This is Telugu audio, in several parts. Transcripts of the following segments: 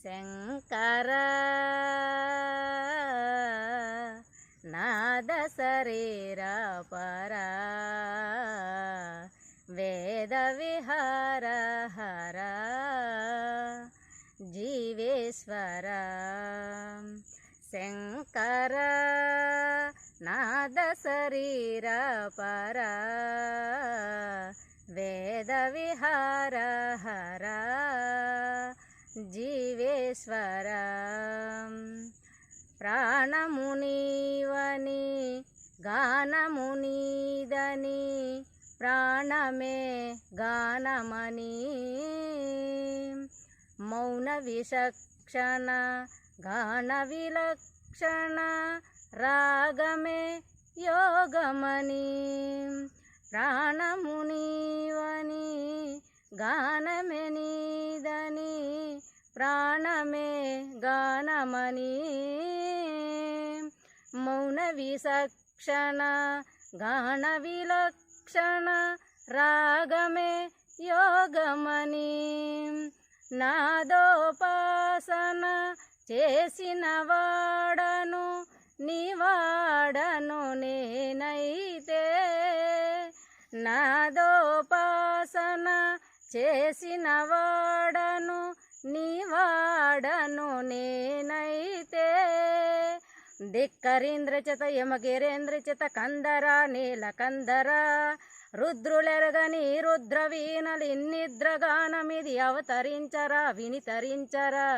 శంకర నాద శరీర పరా వేద విహార హర జీవేశ్వర శంకర నాద శరీర పరా వేద విహార హర జీవేశ్వర ప్రాణమునివని గానమునిదని ప్రాణమే గానమని మౌన విచక్షణ గాన విలక్షణ రాగమే యోగమని ప్రాణమునివని గానమే నీదని ప్రాణమే గానమని మౌన విచక్షణ గాన విలక్షణ రాగమే యోగమని నాదోపాసన చేసిన వాడను నివాడను నేనైతే నాదోపాసన చేసిన వాడను నివాడను నేనైతే ధిక్కరీంద్రచత యమగిరేంద్రచత కందర నీలకందర రుద్రులెరగని రుద్రవీణలిన్నిద్రగానమిది అవతరించరా వినితరించరా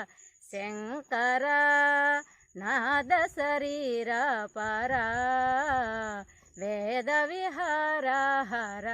శంకర నాద శరీర పరా వేద విహార హర